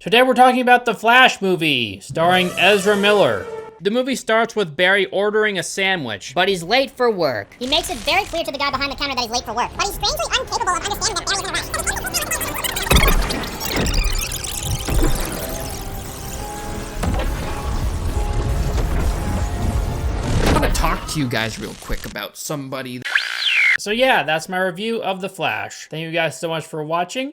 Today we're talking about the Flash movie, starring Ezra Miller. The movie starts with Barry ordering a sandwich, but he's late for work. He makes it very clear to the guy behind the counter that he's late for work, but he's strangely incapable of understanding that Barry's in a rush. I want to talk to you guys real quick about somebody. So yeah, that's my review of The Flash. Thank you guys so much for watching.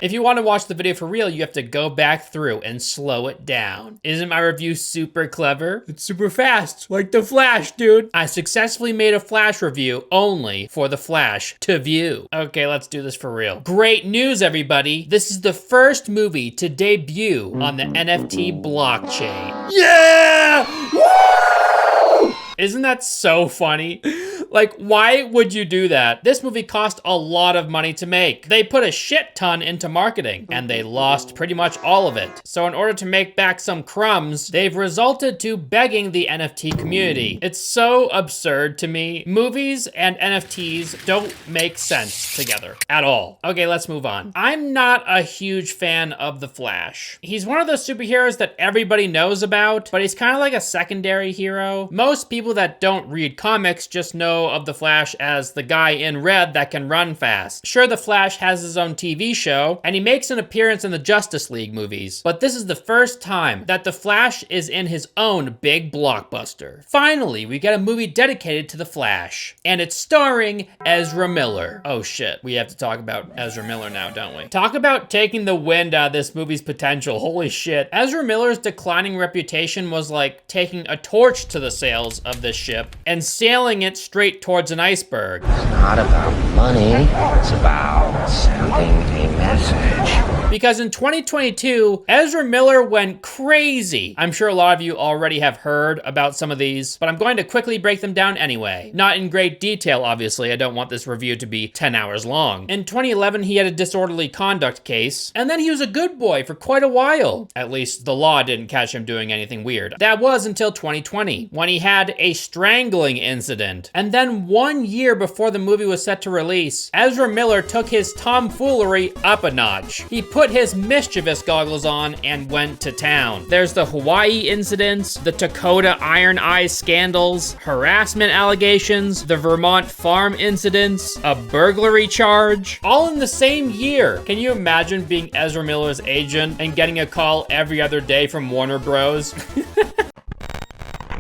If you want to watch the video for real, you have to go back through and slow it down. Isn't my review super clever? It's super fast, like The Flash, dude. I successfully made a Flash review only for The Flash to view. Okay, let's do this for real. Great news, everybody. This is the first movie to debut on the NFT blockchain. Yeah! Woo! Isn't that so funny? Like, why would you do that? This movie cost a lot of money to make. They put a shit ton into marketing, and they lost pretty much all of it. So in order to make back some crumbs, they've resorted to begging the NFT community. It's so absurd to me. Movies and NFTs don't make sense together at all. Okay, let's move on. I'm not a huge fan of The Flash. He's one of those superheroes that everybody knows about, but he's kind of like a secondary hero. Most people that don't read comics just know of the Flash as the guy in red that can run fast. Sure, the Flash has his own TV show, and he makes an appearance in the Justice League movies, but this is the first time that the Flash is in his own big blockbuster. Finally, we get a movie dedicated to the Flash, and it's starring Ezra Miller. Oh shit, we have to talk about Ezra Miller now, don't we? Talk about taking the wind out of this movie's potential. Holy shit. Ezra Miller's declining reputation was like taking a torch to the sails of this ship and sailing it straight towards an iceberg. It's not about money, it's about sending a message. Because in 2022, Ezra Miller went crazy. I'm sure a lot of you already have heard about some of these, but I'm going to quickly break them down anyway. Not in great detail, obviously. I don't want this review to be 10 hours long. In 2011, he had a disorderly conduct case, and then he was a good boy for quite a while. At least the law didn't catch him doing anything weird. That was until 2020, when he had a strangling incident. And then 1 year before the movie was set to release, Ezra Miller took his tomfoolery up a notch. He put his mischievous goggles on and went to town. There's the Hawaii incidents, the Dakota Iron Eyes scandals, harassment allegations, the Vermont farm incidents, a burglary charge, all in the same year. Can you imagine being Ezra Miller's agent and getting a call every other day from Warner Bros?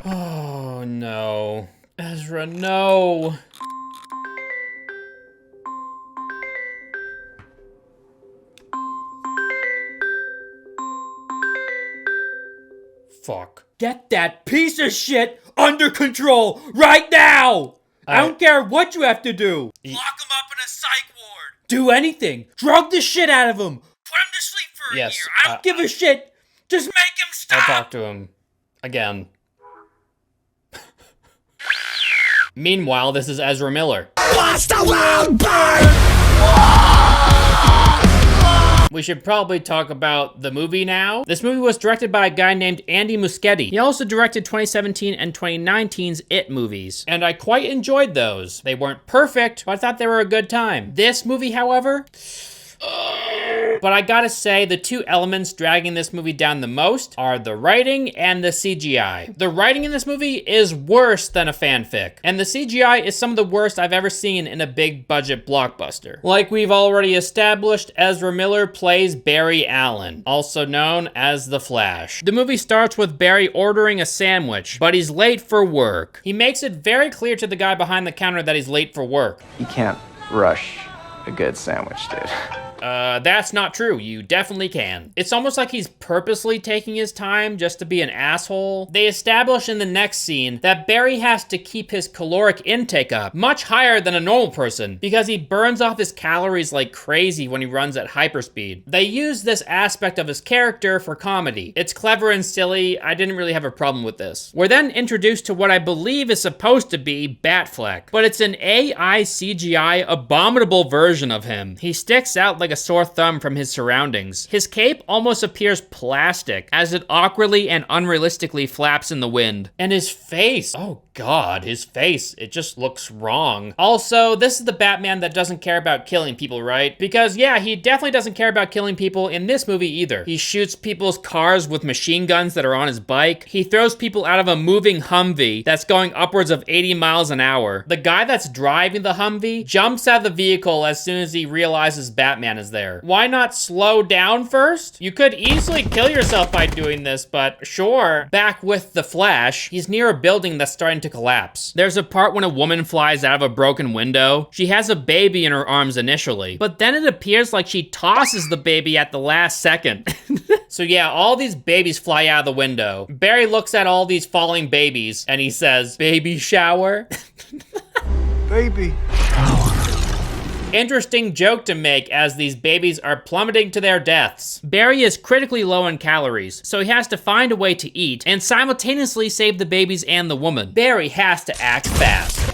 Oh no. Ezra, no. Fuck. Get that piece of shit under control right now! I don't care what you have to do. Lock him up in a psych ward. Do anything. Drug the shit out of him. Put him to sleep for a year. I don't give a shit. Just make him stop. I'll talk to him again. Meanwhile, this is Ezra Miller. Watch the world burn! We should probably talk about the movie now. This movie was directed by a guy named Andy Muschietti. He also directed 2017 and 2019's It movies, and I quite enjoyed those. They weren't perfect, but I thought they were a good time. This movie, however... But I gotta say, the two elements dragging this movie down the most are the writing and the CGI. The writing in this movie is worse than a fanfic, and the CGI is some of the worst I've ever seen in a big budget blockbuster. Like we've already established, Ezra Miller plays Barry Allen, also known as the Flash. The movie starts with Barry ordering a sandwich, but he's late for work. He makes it very clear to the guy behind the counter that he's late for work. You can't rush a good sandwich, dude. That's not true. You definitely can. It's almost like he's purposely taking his time just to be an asshole. They establish in the next scene that Barry has to keep his caloric intake up much higher than a normal person because he burns off his calories like crazy when he runs at hyperspeed. They use this aspect of his character for comedy. It's clever and silly. I didn't really have a problem with this. We're then introduced to what I believe is supposed to be Batfleck, but it's an AI CGI abominable version of him. He sticks out like a sore thumb from his surroundings. His cape almost appears plastic as it awkwardly and unrealistically flaps in the wind. And his face, oh God, his face, it just looks wrong. Also, this is the Batman that doesn't care about killing people, right? Because yeah, he definitely doesn't care about killing people in this movie either. He shoots people's cars with machine guns that are on his bike. He throws people out of a moving Humvee that's going upwards of 80 miles an hour. The guy that's driving the Humvee jumps out of the vehicle as soon as he realizes Batman is there. Why not slow down first? You could easily kill yourself by doing this, but sure. Back with the Flash, he's near a building that's starting to collapse. There's a part when a woman flies out of a broken window. She has a baby in her arms initially, but then it appears like she tosses the baby at the last second. So yeah, all these babies fly out of the window. Barry looks at all these falling babies and he says, "Baby shower?" Baby. Interesting joke to make as these babies are plummeting to their deaths. Barry is critically low in calories, so he has to find a way to eat and simultaneously save the babies and the woman. Barry has to act fast.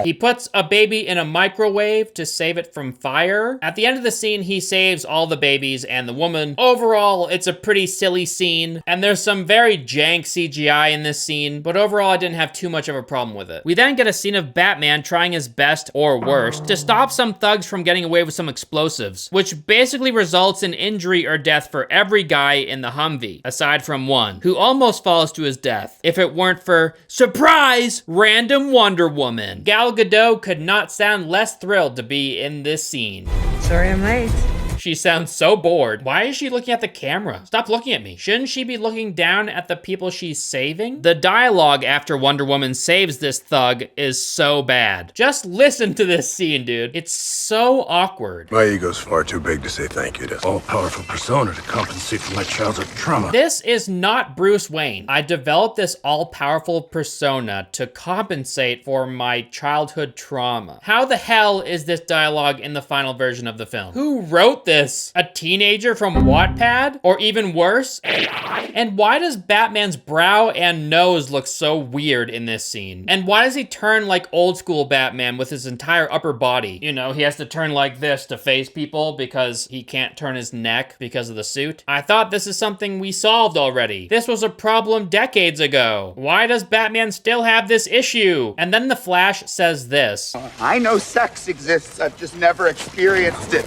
He puts a baby in a microwave to save it from fire. At the end of the scene, he saves all the babies and the woman. Overall, it's a pretty silly scene, and there's some very jank CGI in this scene, but overall, I didn't have too much of a problem with it. We then get a scene of Batman trying his best, or worst, to stop some thugs from getting away with some explosives, which basically results in injury or death for every guy in the Humvee, aside from one, who almost falls to his death, if it weren't for, surprise, random Wonder Woman. Gal Gadot could not sound less thrilled to be in this scene. Sorry I'm late. She sounds so bored. Why is she looking at the camera? Stop looking at me. Shouldn't she be looking down at the people she's saving? The dialogue after Wonder Woman saves this thug is so bad. Just listen to this scene, dude. It's so awkward. My ego's far too big to say thank you to all-powerful persona to compensate for my childhood trauma. This is not Bruce Wayne. I developed this all-powerful persona to compensate for my childhood trauma. How the hell is this dialogue in the final version of the film? Who wrote this? A teenager from Wattpad? Or even worse? And why does Batman's brow and nose look so weird in this scene? And why does he turn like old school Batman with his entire upper body? You know, he has to turn like this to face people because he can't turn his neck because of the suit. I thought this is something we solved already. This was a problem decades ago. Why does Batman still have this issue? And then the Flash says this. I know sex exists, I've just never experienced it.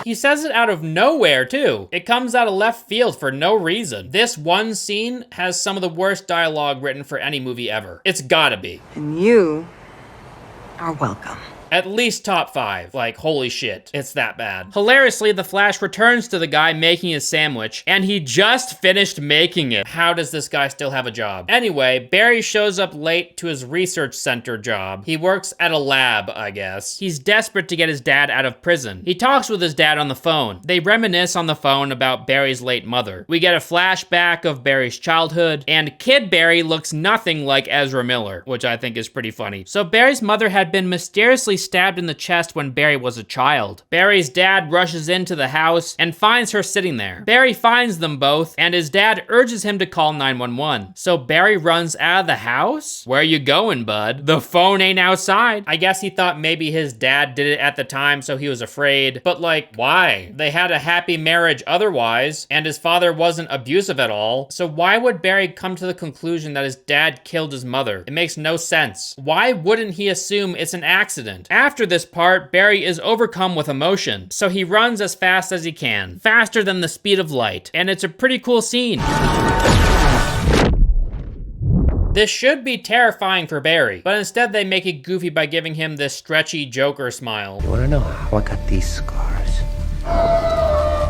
He says it out of nowhere, too. It comes out of left field for no reason. This one scene has some of the worst dialogue written for any movie ever. It's gotta be. And you are welcome. At least top 5. Like, holy shit, it's that bad. Hilariously, the Flash returns to the guy making his sandwich, and he just finished making it. How does this guy still have a job? Anyway, Barry shows up late to his research center job. He works at a lab, I guess. He's desperate to get his dad out of prison. He talks with his dad on the phone. They reminisce on the phone about Barry's late mother. We get a flashback of Barry's childhood, and Kid Barry looks nothing like Ezra Miller, which I think is pretty funny. So Barry's mother had been mysteriously stabbed in the chest when Barry was a child. Barry's dad rushes into the house and finds her sitting there. Barry finds them both, and his dad urges him to call 911. So Barry runs out of the house? Where you going, bud? The phone ain't outside. I guess he thought maybe his dad did it at the time, so he was afraid. But like, why? They had a happy marriage otherwise, and his father wasn't abusive at all. So why would Barry come to the conclusion that his dad killed his mother? It makes no sense. Why wouldn't he assume it's an accident? After this part, Barry is overcome with emotion, so he runs as fast as he can, faster than the speed of light, and it's a pretty cool scene. This should be terrifying for Barry, but instead they make it goofy by giving him this stretchy Joker smile. You wanna know how I got these scars?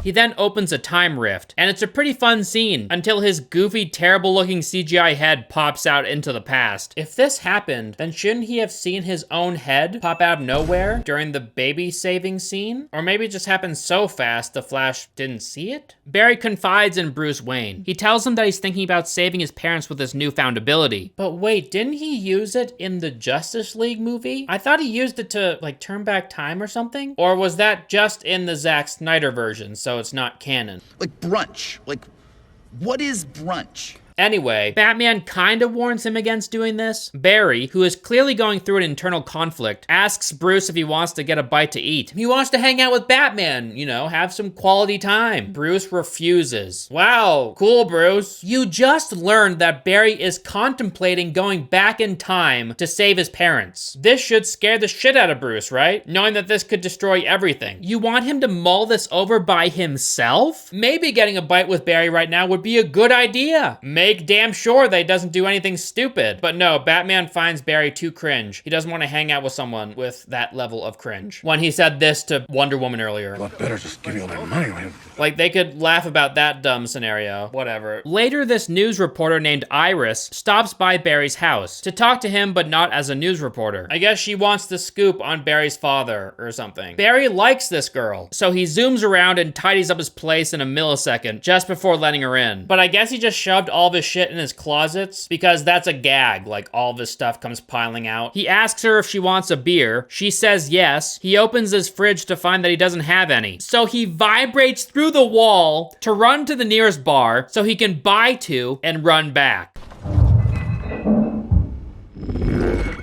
He then opens a time rift, and it's a pretty fun scene until his goofy, terrible looking CGI head pops out into the past. If this happened, then shouldn't he have seen his own head pop out of nowhere during the baby saving scene? Or maybe it just happened so fast the Flash didn't see it? Barry confides in Bruce Wayne. He tells him that he's thinking about saving his parents with this newfound ability. But wait, didn't he use it in the Justice League movie? I thought he used it to, like, turn back time or something? Or was that just in the Zack Snyder version, so it's not canon? Like brunch. Like, what is brunch? Anyway, Batman kinda warns him against doing this. Barry, who is clearly going through an internal conflict, asks Bruce if he wants to get a bite to eat. He wants to hang out with Batman, you know, have some quality time. Bruce refuses. Wow, cool, Bruce. You just learned that Barry is contemplating going back in time to save his parents. This should scare the shit out of Bruce, right? Knowing that this could destroy everything. You want him to mull this over by himself? Maybe getting a bite with Barry right now would be a good idea. Make damn sure that he doesn't do anything stupid. But no, Batman finds Barry too cringe. He doesn't want to hang out with someone with that level of cringe. When he said this to Wonder Woman earlier. Well, better just give you all that money, man. Like, they could laugh about that dumb scenario. Whatever. Later, this news reporter named Iris stops by Barry's house to talk to him, but not as a news reporter. I guess she wants the scoop on Barry's father or something. Barry likes this girl, so he zooms around and tidies up his place in a millisecond just before letting her in. But I guess he just shoved all of his shit in his closets because that's a gag, like all of his stuff comes piling out. He asks her if she wants a beer. She says yes. He opens his fridge to find that he doesn't have any. So he vibrates through the wall to run to the nearest bar so he can buy two and run back.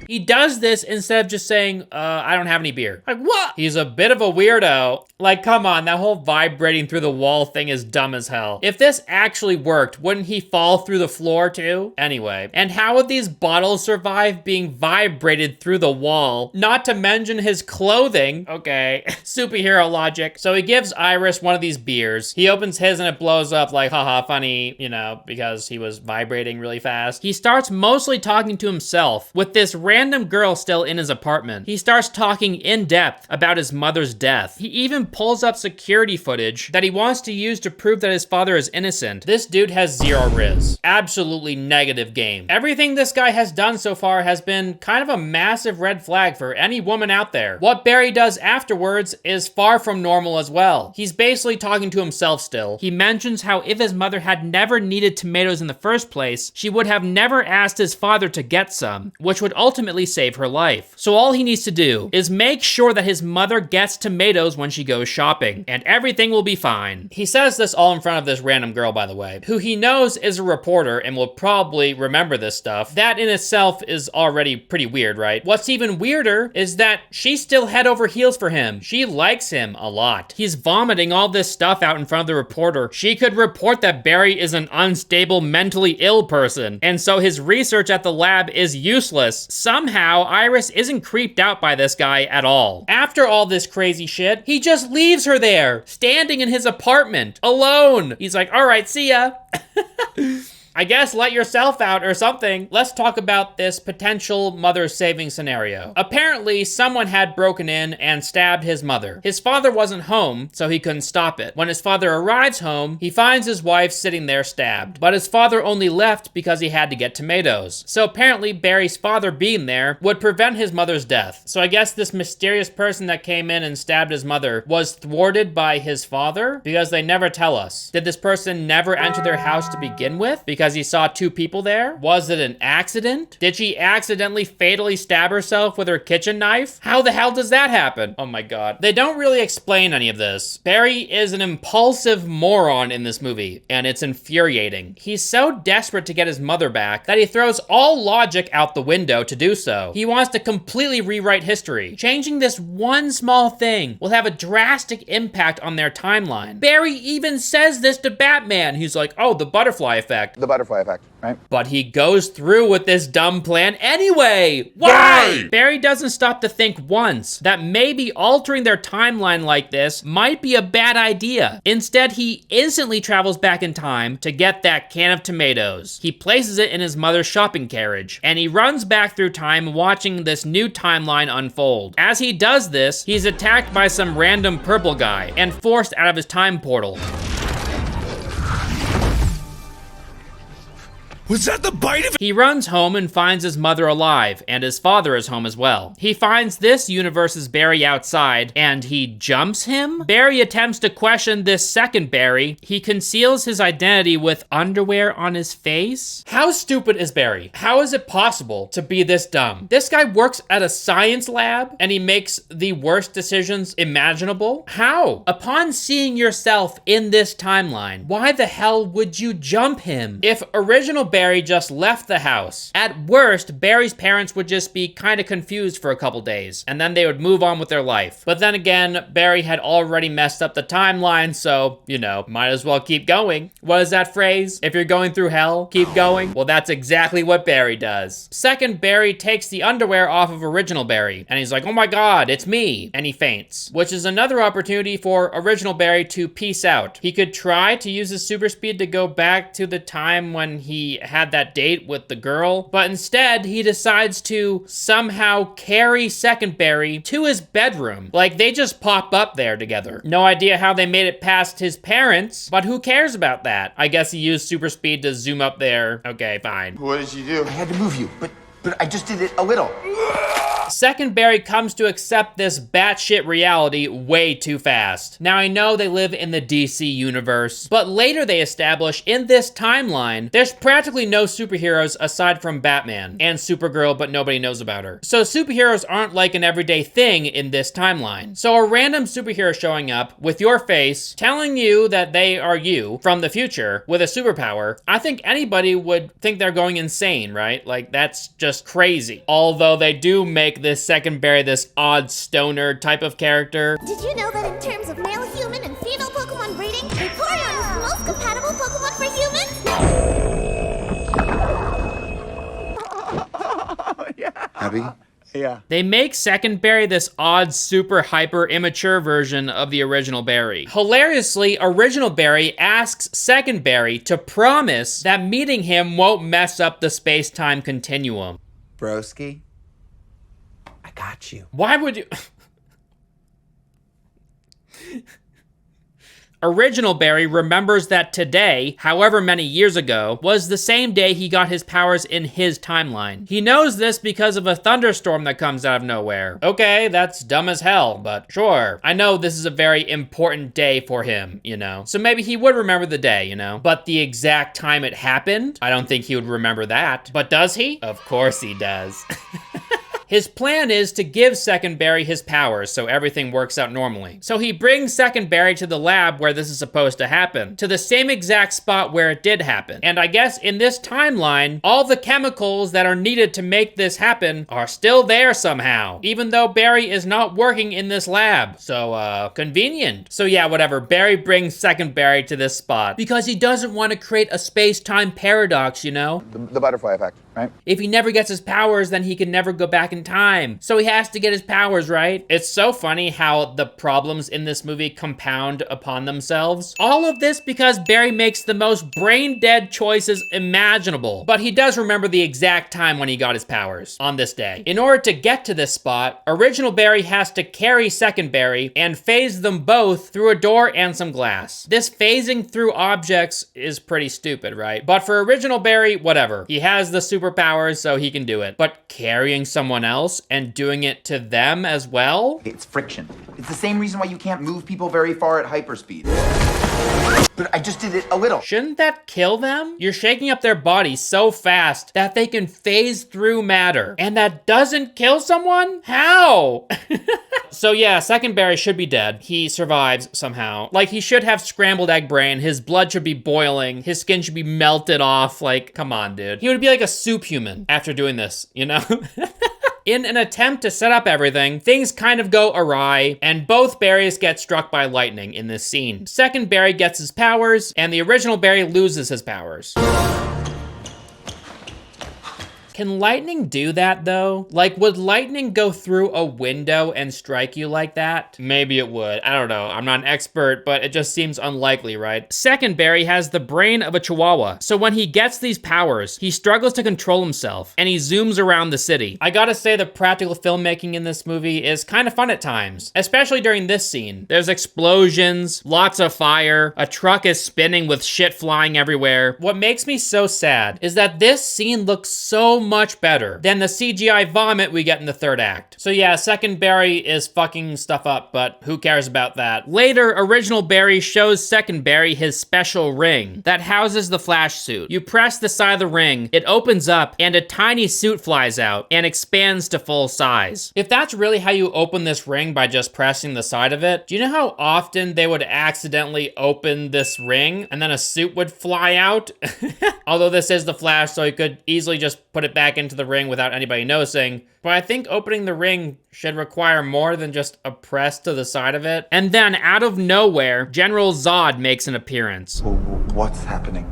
He does this instead of just saying, I don't have any beer. Like, what? He's a bit of a weirdo. Like, come on, that whole vibrating through the wall thing is dumb as hell. If this actually worked, wouldn't he fall through the floor too? Anyway, and how would these bottles survive being vibrated through the wall? Not to mention his clothing. Okay, superhero logic. So he gives Iris one of these beers. He opens his and it blows up like, haha, funny, you know, because he was vibrating really fast. He starts mostly talking to himself with this random girl still in his apartment. He starts talking in depth about his mother's death. He even pulls up security footage that he wants to use to prove that his father is innocent. This dude has zero riz. Absolutely negative game. Everything this guy has done so far has been kind of a massive red flag for any woman out there. What Barry does afterwards is far from normal as well. He's basically talking to himself still. He mentions how if his mother had never needed tomatoes in the first place, she would have never asked his father to get some, which would ultimately save her life. So all he needs to do is make sure that his mother gets tomatoes when she goes shopping, and everything will be fine. He says this all in front of this random girl, by the way, who he knows is a reporter and will probably remember this stuff. That in itself is already pretty weird, right? What's even weirder is that she's still head over heels for him. She likes him a lot. He's vomiting all this stuff out in front of the reporter. She could report that Barry is an unstable, mentally ill person, and so his research at the lab is useless. Somehow, Iris isn't creeped out by this guy at all. After all this crazy shit, he just leaves her there, standing in his apartment, alone. He's like, all right, see ya. I guess let yourself out or something. Let's talk about this potential mother-saving scenario. Apparently, someone had broken in and stabbed his mother. His father wasn't home, so he couldn't stop it. When his father arrives home, he finds his wife sitting there stabbed. But his father only left because he had to get tomatoes. So apparently, Barry's father being there would prevent his mother's death. So I guess this mysterious person that came in and stabbed his mother was thwarted by his father? Because they never tell us. Did this person never enter their house to begin with? Because he saw two people there? Was it an accident? Did she accidentally fatally stab herself with her kitchen knife? How the hell does that happen? Oh my god. They don't really explain any of this. Barry is an impulsive moron in this movie, and it's infuriating. He's so desperate to get his mother back that he throws all logic out the window to do so. He wants to completely rewrite history. Changing this one small thing will have a drastic impact on their timeline. Barry even says this to Batman. He's like, oh, the butterfly effect. The butterfly effect, right? But he goes through with this dumb plan anyway. Why? Barry doesn't stop to think once that maybe altering their timeline like this might be a bad idea. Instead, he instantly travels back in time to get that can of tomatoes. He places it in his mother's shopping carriage, and he runs back through time watching this new timeline unfold. As he does this, he's attacked by some random purple guy and forced out of his time portal. Was that the bite of it? He runs home and finds his mother alive, and his father is home as well. He finds this universe's Barry outside, and he jumps him? Barry attempts to question this second Barry. He conceals his identity with underwear on his face? How stupid is Barry? How is it possible to be this dumb? This guy works at a science lab, and he makes the worst decisions imaginable? How? Upon seeing yourself in this timeline, why the hell would you jump him? If original Barry just left the house, at worst, Barry's parents would just be kind of confused for a couple days, and then they would move on with their life. But then again, Barry had already messed up the timeline, so, you know, might as well keep going. What is that phrase? If you're going through hell, keep going? Well, that's exactly what Barry does. Second, Barry takes the underwear off of original Barry, and he's like, oh my god, it's me, and he faints, which is another opportunity for original Barry to peace out. He could try to use his super speed to go back to the time when he had that date with the girl, but instead he decides to somehow carry second Barry to his bedroom. Like, they just pop up there together. No idea how they made it past his parents, but who cares about that? I guess he used super speed to zoom up there. Okay, fine. What did you do? I had to move you, but I just did it a little. Second Barry comes to accept this batshit reality way too fast. Now, I know they live in the DC universe, but later they establish in this timeline, there's practically no superheroes aside from Batman and Supergirl, but nobody knows about her. So superheroes aren't like an everyday thing in this timeline. So a random superhero showing up with your face, telling you that they are you from the future with a superpower, I think anybody would think they're going insane, right? Like, that's just crazy. Although they do make this second Barry this odd stoner type of character. Did you know that in terms of male human and female Pokemon breeding, Vaporeon is the most compatible Pokemon for humans? Happy? Yeah. They make second Barry this odd, super hyper immature version of the original Barry. Hilariously, original Barry asks second Barry to promise that meeting him won't mess up the space-time continuum. Broski, I got you. Why would you... Original Barry remembers that today, however many years ago, was the same day he got his powers in his timeline. He knows this because of a thunderstorm that comes out of nowhere. Okay, that's dumb as hell, but sure. I know this is a very important day for him, you know? So maybe he would remember the day, you know? But the exact time it happened? I don't think he would remember that. But does he? Of course he does. His plan is to give second Barry his powers so everything works out normally. So he brings second Barry to the lab where this is supposed to happen, to the same exact spot where it did happen. And I guess in this timeline, all the chemicals that are needed to make this happen are still there somehow, even though Barry is not working in this lab. So, convenient. So yeah, whatever. Barry brings second Barry to this spot because he doesn't want to create a space-time paradox, you know? The butterfly effect, right? If he never gets his powers, then he can never go back in time. So he has to get his powers, right? It's so funny how the problems in this movie compound upon themselves. All of this because Barry makes the most brain-dead choices imaginable. But he does remember the exact time when he got his powers, on this day. In order to get to this spot, original Barry has to carry second Barry and phase them both through a door and some glass. This phasing through objects is pretty stupid, right? But for original Barry, whatever. He has the superpowers, so he can do it. But carrying someone else and doing it to them as well? It's friction. It's the same reason why you can't move people very far at hyperspeed. But I just did it a little. Shouldn't that kill them? You're shaking up their bodies so fast that they can phase through matter. And that doesn't kill someone? How? So yeah, second Barry should be dead. He survives somehow. Like, he should have scrambled egg brain. His blood should be boiling. His skin should be melted off. Like, come on, dude. He would be like a soup human after doing this, you know? In an attempt to set up everything, things kind of go awry, and both Barrys get struck by lightning in this scene. Second Barry gets his powers, and the original Barry loses his powers. Can lightning do that though? Like, would lightning go through a window and strike you like that? Maybe it would. I don't know. I'm not an expert, but it just seems unlikely, right? Second, Barry has the brain of a chihuahua. So when he gets these powers, he struggles to control himself and he zooms around the city. I gotta say the practical filmmaking in this movie is kind of fun at times, especially during this scene. There's explosions, lots of fire, a truck is spinning with shit flying everywhere. What makes me so sad is that this scene looks so much better than the CGI vomit we get in the third act. So yeah, second Barry is fucking stuff up, but who cares about that? Later, original Barry shows second Barry his special ring that houses the Flash suit. You press the side of the ring, it opens up, and a tiny suit flies out and expands to full size. If that's really how you open this ring, by just pressing the side of it, do you know how often they would accidentally open this ring and then a suit would fly out? Although this is the Flash, so he could easily just put it back into the ring without anybody noticing. But I think opening the ring should require more than just a press to the side of it. And then, out of nowhere, General Zod makes an appearance. What's happening?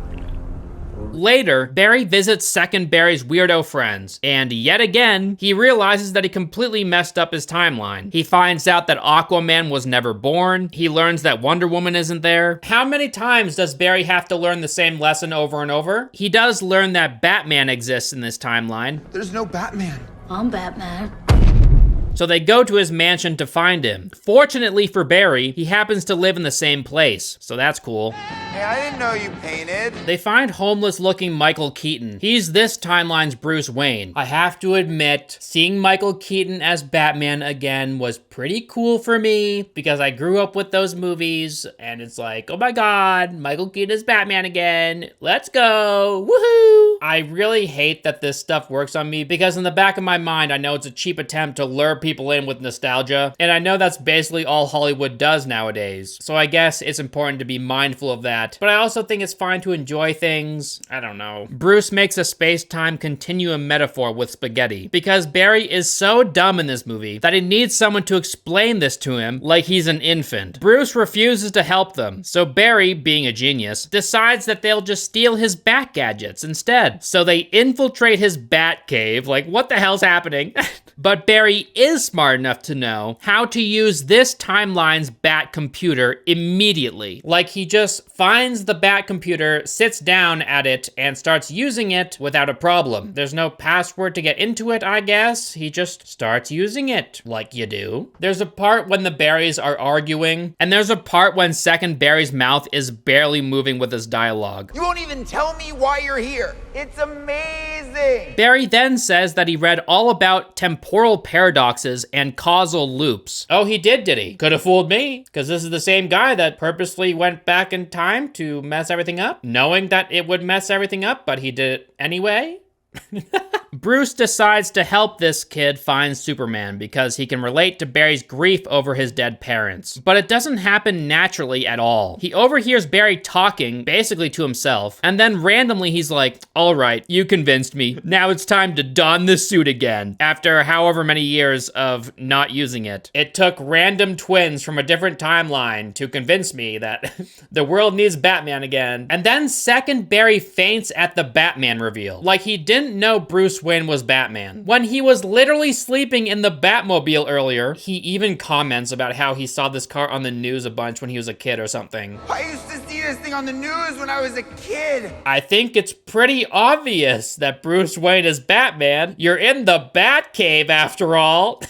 Later, Barry visits second Barry's weirdo friends, and yet again, he realizes that he completely messed up his timeline. He finds out that Aquaman was never born. He learns that Wonder Woman isn't there. How many times does Barry have to learn the same lesson over and over? He does learn that Batman exists in this timeline. There's no Batman. I'm Batman. So they go to his mansion to find him. Fortunately for Barry, he happens to live in the same place, so that's cool. Hey, I didn't know you painted. They find homeless-looking Michael Keaton. He's this timeline's Bruce Wayne. I have to admit, seeing Michael Keaton as Batman again was pretty cool for me because I grew up with those movies, and it's like, oh my god, Michael Keaton is Batman again. Let's go, woohoo! I really hate that this stuff works on me because in the back of my mind, I know it's a cheap attempt to lure people in with nostalgia, and I know that's basically all Hollywood does nowadays. So I guess it's important to be mindful of that, but I also think it's fine to enjoy things. I don't know. Bruce makes a space-time continuum metaphor with spaghetti because Barry is so dumb in this movie that he needs someone to explain this to him like he's an infant. Bruce refuses to help them, so Barry, being a genius, decides that they'll just steal his bat gadgets instead. So they infiltrate his bat cave, like what the hell's happening? But Barry is smart enough to know how to use this timeline's bat computer immediately. Like he just finds the bat computer, sits down at it, and starts using it without a problem. There's no password to get into it, I guess. He just starts using it, like you do. There's a part when the Barrys are arguing, and there's a part when second Barry's mouth is barely moving with his dialogue. You won't even tell me why you're here. It's amazing. Barry then says that he read all about temporal paradoxes and causal loops. Oh, he did he? Could have fooled me, because this is the same guy that purposely went back in time to mess everything up, knowing that it would mess everything up, but he did it anyway. Bruce decides to help this kid find Superman because he can relate to Barry's grief over his dead parents. But it doesn't happen naturally at all. He overhears Barry talking, basically to himself, and then randomly he's like, all right, you convinced me. Now it's time to don the suit again, after however many years of not using it. It took random twins from a different timeline to convince me that the world needs Batman again. And then second Barry faints at the Batman reveal. Like he didn't know Bruce Wayne was Batman. When he was literally sleeping in the Batmobile earlier, he even comments about how he saw this car on the news a bunch when he was a kid or something. I used to see this thing on the news when I was a kid. I think it's pretty obvious that Bruce Wayne is Batman. You're in the Batcave after all.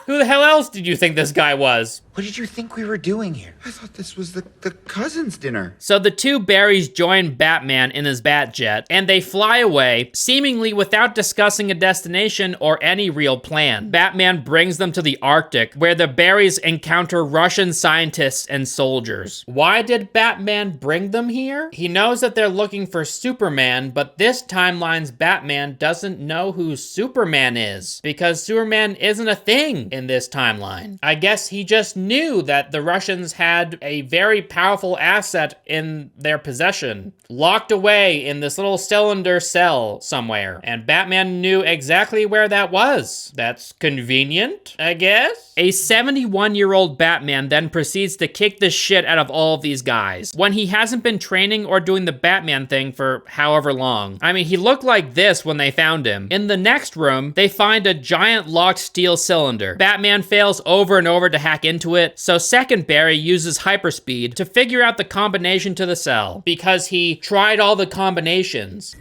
Who the hell else did you think this guy was? What did you think we were doing here? I thought this was the cousins' dinner. So the two Barrys join Batman in his Batjet, and they fly away, seemingly without discussing a destination or any real plan. Batman brings them to the Arctic, where the Barrys encounter Russian scientists and soldiers. Why did Batman bring them here? He knows that they're looking for Superman, but this timeline's Batman doesn't know who Superman is, because Superman isn't a thing in this timeline. I guess he just knew that the Russians had a very powerful asset in their possession, locked away in this little cylinder cell somewhere, and Batman Batman knew exactly where that was. That's convenient, I guess? A 71-year-old Batman then proceeds to kick the shit out of all of these guys when he hasn't been training or doing the Batman thing for however long. I mean, he looked like this when they found him. In the next room, they find a giant locked steel cylinder. Batman fails over and over to hack into it, so Second Barry uses hyperspeed to figure out the combination to the cell, because he tried all the combinations.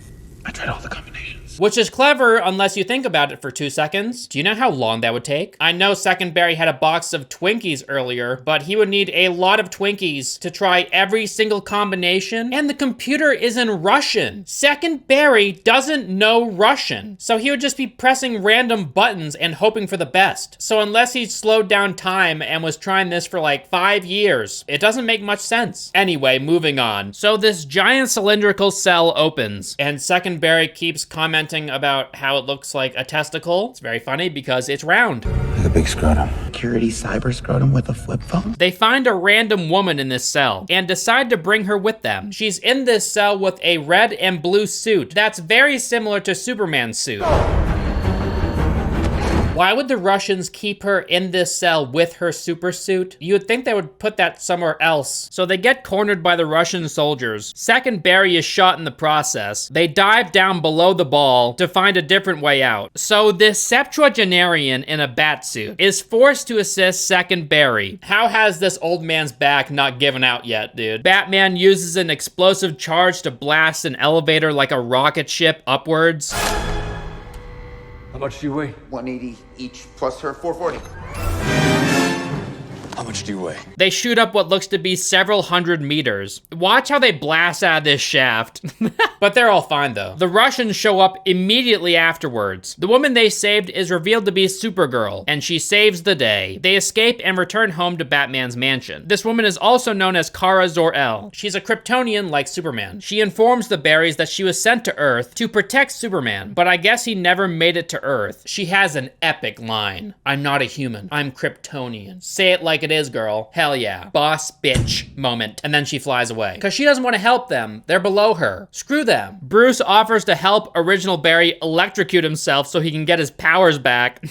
I tried all the combinations. Which is clever unless you think about it for 2 seconds. Do you know how long that would take? I know Second Barry had a box of Twinkies earlier, but he would need a lot of Twinkies to try every single combination, and the computer is in Russian. Second Barry doesn't know Russian, so he would just be pressing random buttons and hoping for the best. So unless he slowed down time and was trying this for like 5 years, it doesn't make much sense. Anyway, moving on. So this giant cylindrical cell opens, and Second Barry keeps commenting about how it looks like a testicle. It's very funny because it's round. Like a big scrotum. Security cyber scrotum with a flip phone? They find a random woman in this cell and decide to bring her with them. She's in this cell with a red and blue suit that's very similar to Superman's suit. Why would the Russians keep her in this cell with her super suit? You would think they would put that somewhere else. So they get cornered by the Russian soldiers. Second Barry is shot in the process. They dive down below the ball to find a different way out. So this septuagenarian in a bat suit is forced to assist Second Barry. How has this old man's back not given out yet, dude? Batman uses an explosive charge to blast an elevator like a rocket ship upwards. How much do you weigh? 180 each plus her 440. How much do you weigh? They shoot up what looks to be several hundred meters. Watch how they blast out of this shaft. But they're all fine though. The Russians show up immediately afterwards. The woman they saved is revealed to be Supergirl, and she saves the day. They escape and return home to Batman's mansion. This woman is also known as Kara Zor-El. She's a Kryptonian like Superman. She informs the Barrys that she was sent to Earth to protect Superman, but I guess he never made it to Earth. She has an epic line. "I'm not a human, I'm Kryptonian. Say it like it is, girl. Hell yeah. Boss bitch moment." And then she flies away. Because she doesn't want to help them. They're below her. Screw them. Bruce offers to help Original Barry electrocute himself so he can get his powers back.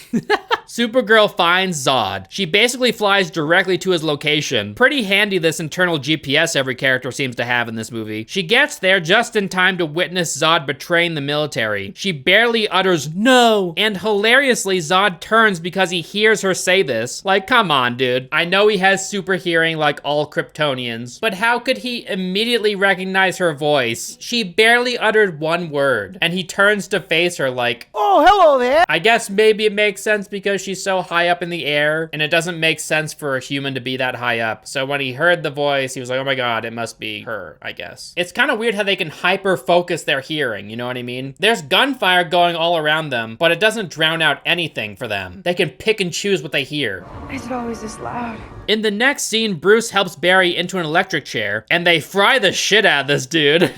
Supergirl finds Zod. She basically flies directly to his location. Pretty handy, this internal GPS every character seems to have in this movie. She gets there just in time to witness Zod betraying the military. She barely utters no, and hilariously Zod turns because he hears her say this. Like, come on, dude. I know he has super hearing like all Kryptonians, but how could he immediately recognize her voice? She barely uttered one word, and he turns to face her like, "Oh, hello there." I guess maybe it makes sense because she's so high up in the air, and it doesn't make sense for a human to be that high up. So when he heard the voice, he was like, oh my god, it must be her, I guess. It's kind of weird how they can hyper-focus their hearing, you know what I mean? There's gunfire going all around them, but it doesn't drown out anything for them. They can pick and choose what they hear. Why is it always this loud? In the next scene, Bruce helps Barry into an electric chair, and they fry the shit out of this dude.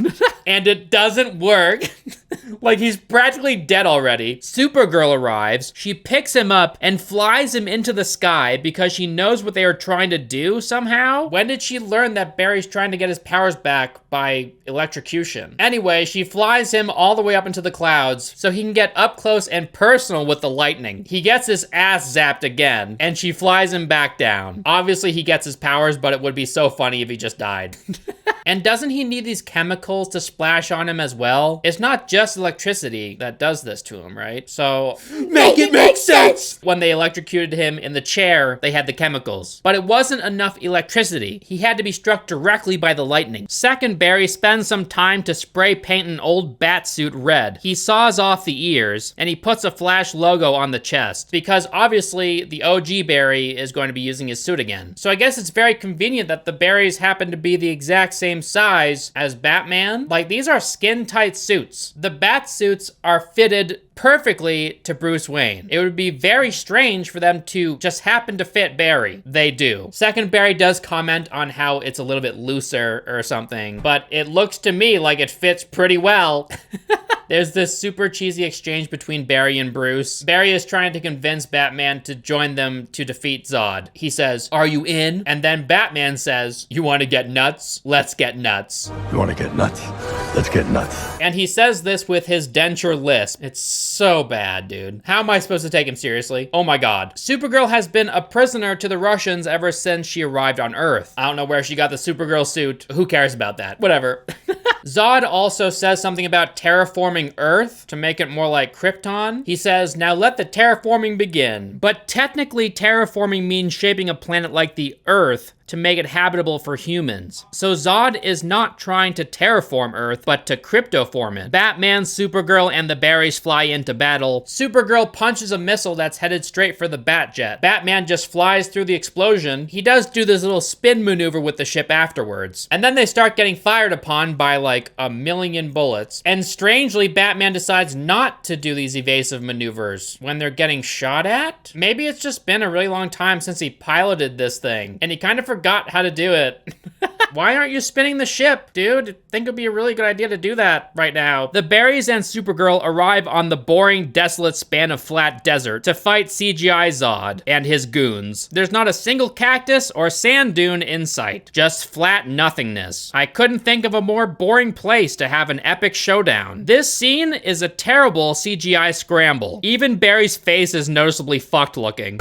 And it doesn't work. Like, he's practically dead already. Supergirl arrives, she picks him up and flies him into the sky because she knows what they are trying to do somehow. When did she learn that Barry's trying to get his powers back by electrocution? Anyway, she flies him all the way up into the clouds so he can get up close and personal with the lightning. He gets his ass zapped again, and she flies him back down. Obviously, he gets his powers, but it would be so funny if he just died. And doesn't he need these chemicals to splash on him as well? It's not just electricity that does this to him, right? So, make it make sense! When they electrocuted him in the chair, they had the chemicals. But it wasn't enough electricity. He had to be struck directly by the lightning. Second, Barry spends some time to spray paint an old bat suit red. He saws off the ears, and he puts a Flash logo on the chest, because obviously the OG Barry is going to be using his suit again. So I guess it's very convenient that the Barrys happen to be the exact same size as Batman. Like, these are skin-tight suits. The bat suits are fitted perfectly to Bruce Wayne. It would be very strange for them to just happen to fit Barry. They do. Second, Barry does comment on how it's a little bit looser or something, but it looks to me like it fits pretty well. There's this super cheesy exchange between Barry and Bruce. Barry is trying to convince Batman to join them to defeat Zod. He says, "Are you in?" And then Batman says, "You want to get nuts? Let's get nuts." You want to get nuts? Let's get nuts. And he says this with his denture lisp. It's so bad, dude. How am I supposed to take him seriously? Oh my god. Supergirl has been a prisoner to the Russians ever since she arrived on Earth. I don't know where she got the Supergirl suit. Who cares about that? Whatever. Zod also says something about terraforming Earth to make it more like Krypton. He says, "Now let the terraforming begin." But technically, terraforming means shaping a planet like the Earth to make it habitable for humans. So Zod is not trying to terraform Earth, but to cryptoform it. Batman, Supergirl, and the Barrys fly into battle. Supergirl punches a missile that's headed straight for the Batjet. Batman just flies through the explosion. He does do this little spin maneuver with the ship afterwards. And then they start getting fired upon by like 1,000,000 bullets. And strangely, Batman decides not to do these evasive maneuvers when they're getting shot at. Maybe it's just been a really long time since he piloted this thing, and he kind of forgot how to do it. Why aren't you spinning the ship, dude? I think it'd be a really good idea to do that right now. The Barrys and Supergirl arrive on the boring, desolate span of flat desert to fight CGI Zod and his goons. There's not a single cactus or sand dune in sight, just flat nothingness. I couldn't think of a more boring place to have an epic showdown. This scene is a terrible CGI scramble. Even Barry's face is noticeably fucked looking.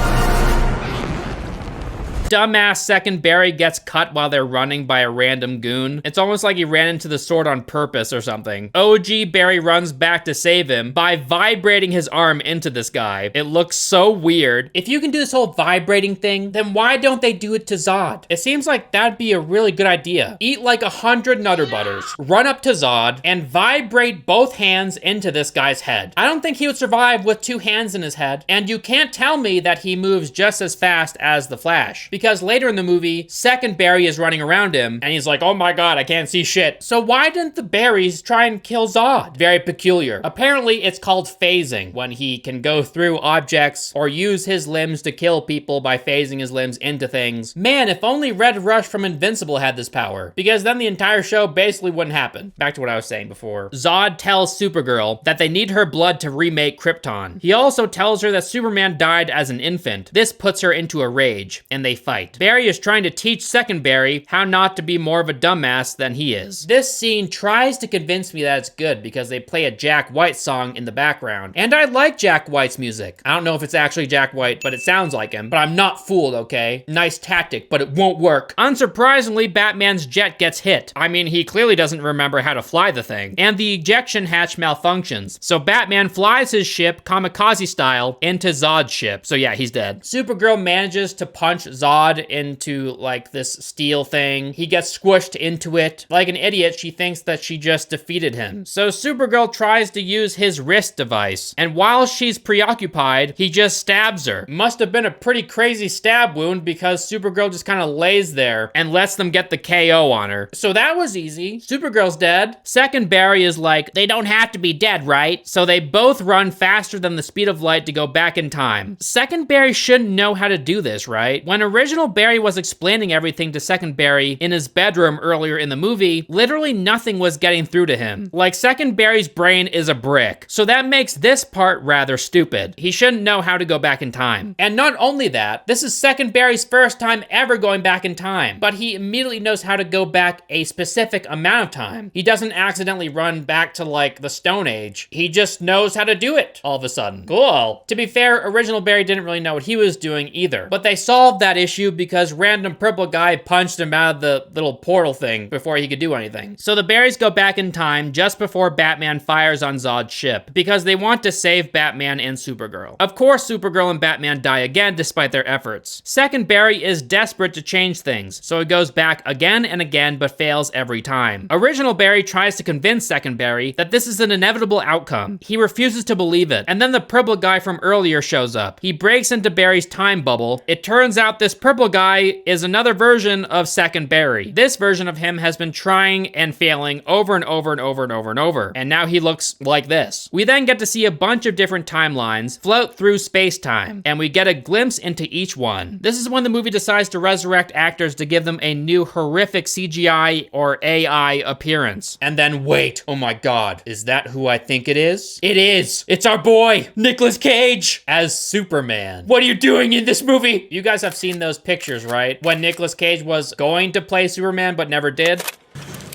Dumbass second Barry gets cut while they're running by a random goon. It's almost like he ran into the sword on purpose or something. OG Barry runs back to save him by vibrating his arm into this guy. It looks so weird. If you can do this whole vibrating thing, then why don't they do it to Zod? It seems like that'd be a really good idea. Eat like 100 Nutter Butters, run up to Zod, and vibrate both hands into this guy's head. I don't think he would survive with 2 hands in his head, and you can't tell me that he moves just as fast as the Flash. Because later in the movie, second Barry is running around him, and he's like, "Oh my god, I can't see shit." So why didn't the Barrys try and kill Zod? Very peculiar. Apparently, it's called phasing, when he can go through objects or use his limbs to kill people by phasing his limbs into things. Man, if only Red Rush from Invincible had this power, because then the entire show basically wouldn't happen. Back to what I was saying before. Zod tells Supergirl that they need her blood to remake Krypton. He also tells her that Superman died as an infant. This puts her into a rage, and they fight. Barry is trying to teach second Barry how not to be more of a dumbass than he is. This scene tries to convince me that it's good because they play a Jack White song in the background. And I like Jack White's music. I don't know if it's actually Jack White, but it sounds like him. But I'm not fooled, okay? Nice tactic, but it won't work. Unsurprisingly, Batman's jet gets hit. I mean, he clearly doesn't remember how to fly the thing. And the ejection hatch malfunctions. So Batman flies his ship, kamikaze style, into Zod's ship. So yeah, he's dead. Supergirl manages to punch Zod into like this steel thing. He gets squished into it. Like an idiot, she thinks that she just defeated him. So Supergirl tries to use his wrist device, and while she's preoccupied, he just stabs her. Must have been a pretty crazy stab wound because Supergirl just kind of lays there and lets them get the KO on her. So that was easy. Supergirl's dead. Second Barry is like, "They don't have to be dead, right?" So they both run faster than the speed of light to go back in time. Second Barry shouldn't know how to do this, right? When original Barry was explaining everything to second Barry in his bedroom earlier in the movie, literally nothing was getting through to him. Like, second Barry's brain is a brick. So that makes this part rather stupid. He shouldn't know how to go back in time. And not only that, this is second Barry's first time ever going back in time, but he immediately knows how to go back a specific amount of time. He doesn't accidentally run back to like the Stone Age. He just knows how to do it all of a sudden. Cool. To be fair, original Barry didn't really know what he was doing either, but they solved that issue because random purple guy punched him out of the little portal thing before he could do anything. So the Barrys go back in time just before Batman fires on Zod's ship because they want to save Batman and Supergirl. Of course, Supergirl and Batman die again despite their efforts. Second Barry is desperate to change things, so he goes back again and again but fails every time. Original Barry tries to convince second Barry that this is an inevitable outcome. He refuses to believe it, and then the purple guy from earlier shows up. He breaks into Barry's time bubble. It turns out this purple guy is another version of Second Barry. This version of him has been trying and failing over and over and over and over and over. And now he looks like this. We then get to see a bunch of different timelines float through space-time, and we get a glimpse into each one. This is when the movie decides to resurrect actors to give them a new horrific CGI or AI appearance. And then wait, oh my god, is that who I think it is? It is! It's our boy, Nicolas Cage, as Superman. What are you doing in this movie? You guys have seen those pictures, right? When Nicolas Cage was going to play Superman but never did?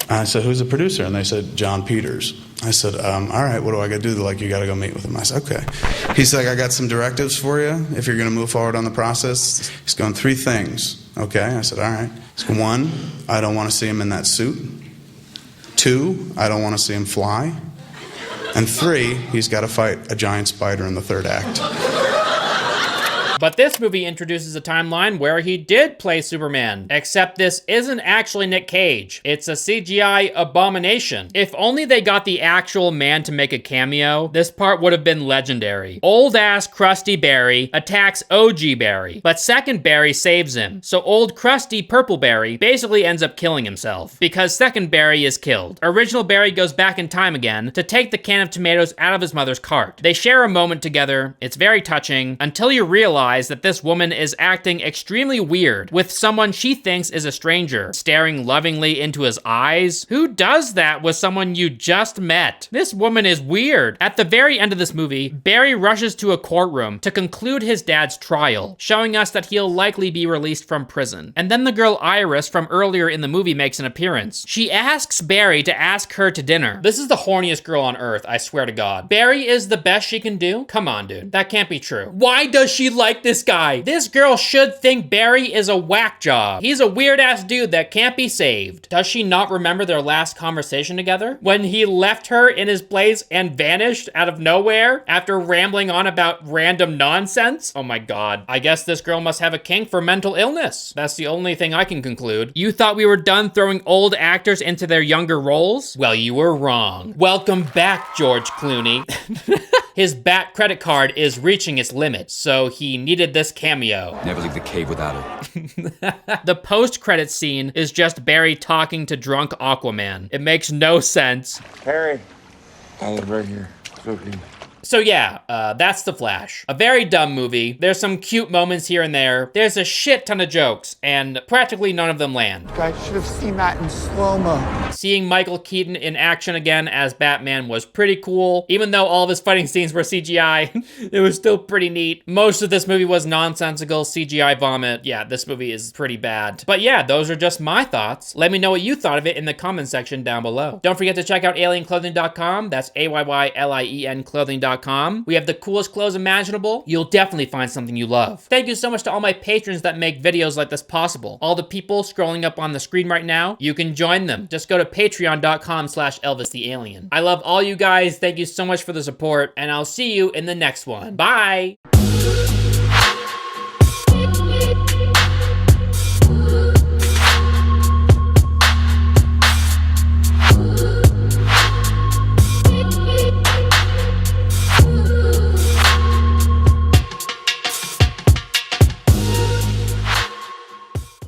I said, who's the producer? And they said, John Peters. I said, all right, what do I got to do? They're like, you got to go meet with him. I said, okay. He's like, I got some directives for you if you're going to move forward on the process. He's going, 3 things. Okay. I said, all right. He's going, 1, I don't want to see him in that suit. 2, I don't want to see him fly. And 3, he's got to fight a giant spider in the 3rd act. But this movie introduces a timeline where he did play Superman, except this isn't actually Nick Cage. It's a CGI abomination. If only they got the actual man to make a cameo, this part would have been legendary. Old-ass Krusty Barry attacks OG Barry, but Second Barry saves him. So old crusty Purple Barry basically ends up killing himself, because Second Barry is killed. Original Barry goes back in time again to take the can of tomatoes out of his mother's cart. They share a moment together. It's very touching, until you realize that this woman is acting extremely weird with someone she thinks is a stranger, staring lovingly into his eyes. Who does that with someone you just met? This woman is weird. At the very end of this movie, Barry rushes to a courtroom to conclude his dad's trial, showing us that he'll likely be released from prison. And then the girl Iris from earlier in the movie makes an appearance. She asks Barry to ask her to dinner. This is the horniest girl on earth, I swear to God. Barry is the best she can do? Come on, dude. That can't be true. Why does she like this guy? This girl should think Barry is a whack job. He's a weird ass dude that can't be saved. Does she not remember their last conversation together? When he left her in his place and vanished out of nowhere after rambling on about random nonsense? Oh my god. I guess this girl must have a kink for mental illness. That's the only thing I can conclude. You thought we were done throwing old actors into their younger roles? Well, you were wrong. Welcome back, George Clooney. His Bat credit card is reaching its limit, so he needed this cameo. Never leave the cave without it. The post-credit scene is just Barry talking to drunk Aquaman. It makes no sense. Harry, I live right here. It's okay. So yeah, that's The Flash. A very dumb movie. There's some cute moments here and there. There's a shit ton of jokes, and practically none of them land. You guys should have seen that in slow-mo. Seeing Michael Keaton in action again as Batman was pretty cool. Even though all of his fighting scenes were CGI, it was still pretty neat. Most of this movie was nonsensical CGI vomit. Yeah, this movie is pretty bad. But yeah, those are just my thoughts. Let me know what you thought of it in the comment section down below. Don't forget to check out alienclothing.com. That's AYYLIEN clothing.com. We have the coolest clothes imaginable. You'll definitely find something you love. Thank you so much to all my patrons that make videos like this possible. All the people scrolling up on the screen right now, you can join them. Just go to patreon.com/ElvisTheAlien. I love all you guys. Thank you so much for the support, and I'll see you in the next one. Bye!